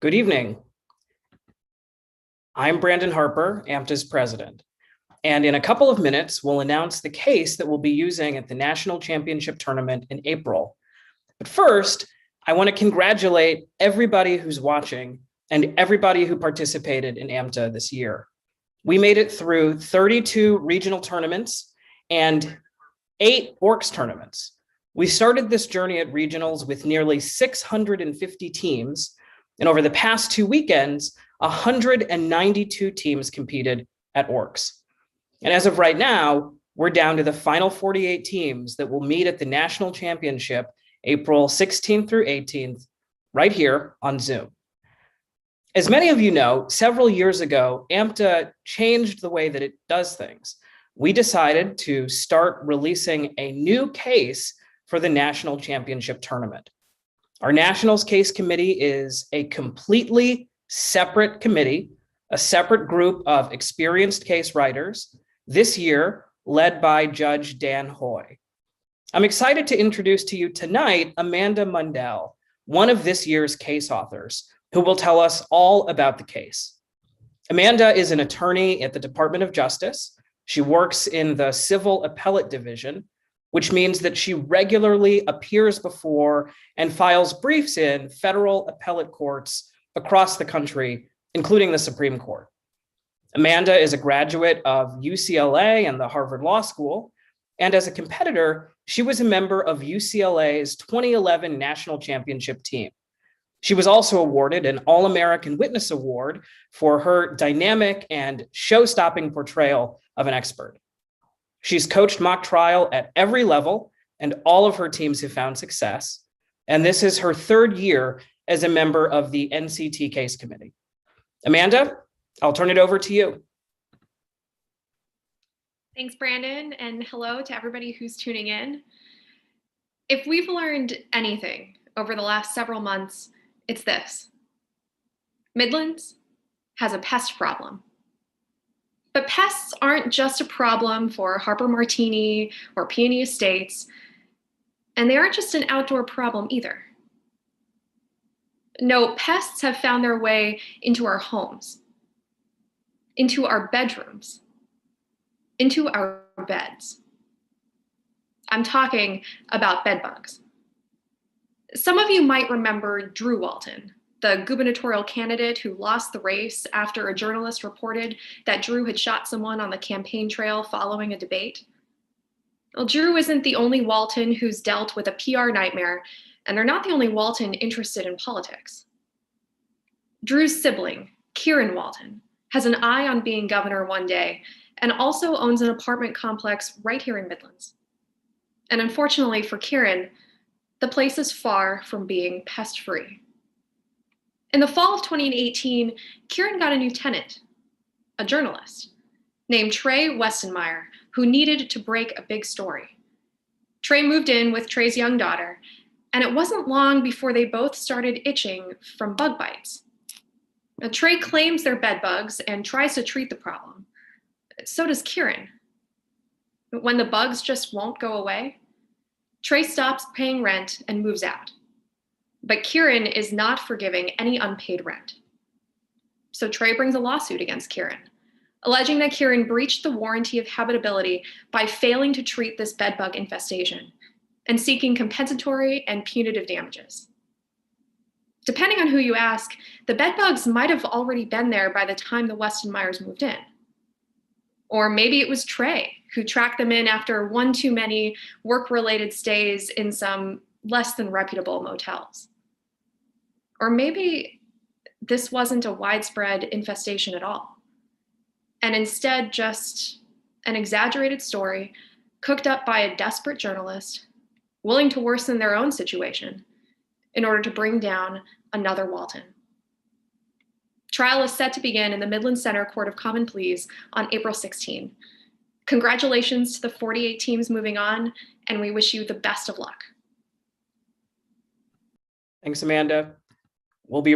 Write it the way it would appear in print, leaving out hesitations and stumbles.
Good evening. I'm Brandon Harper, AMTA's president. And in a couple of minutes, we'll announce the case that we'll be using at the National Championship Tournament in April. But first, I want to congratulate everybody who's watching and everybody who participated in AMTA this year. We made it through 32 regional tournaments and 8 Orcs tournaments. We started this journey at regionals with nearly 650 teams, and over the past 2 weekends, 192 teams competed at Orcs. And as of right now, we're down to the final 48 teams that will meet at the National Championship April 16th through 18th, right here on Zoom. As many of you know, several years ago, AMTA changed the way that it does things. We decided to start releasing a new case for the National Championship Tournament. Our Nationals Case Committee is a completely separate committee, a separate group of experienced case writers, this year led by Judge Dan Hoy. I'm excited to introduce to you tonight Amanda Mundell, one of this year's case authors, who will tell us all about the case. Amanda is an attorney at the Department of Justice. She works in the Civil Appellate Division, which means that she regularly appears before and files briefs in federal appellate courts across the country, including the Supreme Court. Amanda is a graduate of UCLA and the Harvard Law School, and as a competitor, she was a member of UCLA's 2011 National Championship team. She was also awarded an All-American Witness Award for her dynamic and show-stopping portrayal of an expert. She's coached mock trial at every level, and all of her teams have found success. And this is her 3rd year as a member of the NCT Case Committee. Amanda, I'll turn it over to you. Thanks, Brandon, and hello to everybody who's tuning in. If we've learned anything over the last several months, it's this. Midlands has a pest problem. But pests aren't just a problem for Harper Martini or Peony Estates, and they aren't just an outdoor problem either. No, pests have found their way into our homes, into our bedrooms, into our beds. I'm talking about bed bugs. Some of you might remember Drew Walton, the gubernatorial candidate who lost the race after a journalist reported that Drew had shot someone on the campaign trail following a debate. Well, Drew isn't the only Walton who's dealt with a PR nightmare, and they're not the only Walton interested in politics. Drew's sibling, Kieran Walton, has an eye on being governor one day and also owns an apartment complex right here in Midlands. And unfortunately for Kieran, the place is far from being pest-free. In the fall of 2018, Kieran got a new tenant, a journalist named Trey Westenmeyer, who needed to break a big story. Trey moved in with Trey's young daughter, and it wasn't long before they both started itching from bug bites. Now, Trey claims they're bed bugs and tries to treat the problem. So does Kieran. But when the bugs just won't go away, Trey stops paying rent and moves out. But Kieran is not forgiving any unpaid rent. So Trey brings a lawsuit against Kieran, alleging that Kieran breached the warranty of habitability by failing to treat this bedbug infestation and seeking compensatory and punitive damages. Depending on who you ask, the bedbugs might have already been there by the time the Westenmeyers moved in. Or maybe it was Trey who tracked them in after one too many work-related stays in some less than reputable motels. Or maybe this wasn't a widespread infestation at all, and instead just an exaggerated story cooked up by a desperate journalist willing to worsen their own situation in order to bring down another Walton. Trial is set to begin in the Midland Center Court of Common Pleas on April 16. Congratulations to the 48 teams moving on, and we wish you the best of luck. Thanks, Amanda. We'll be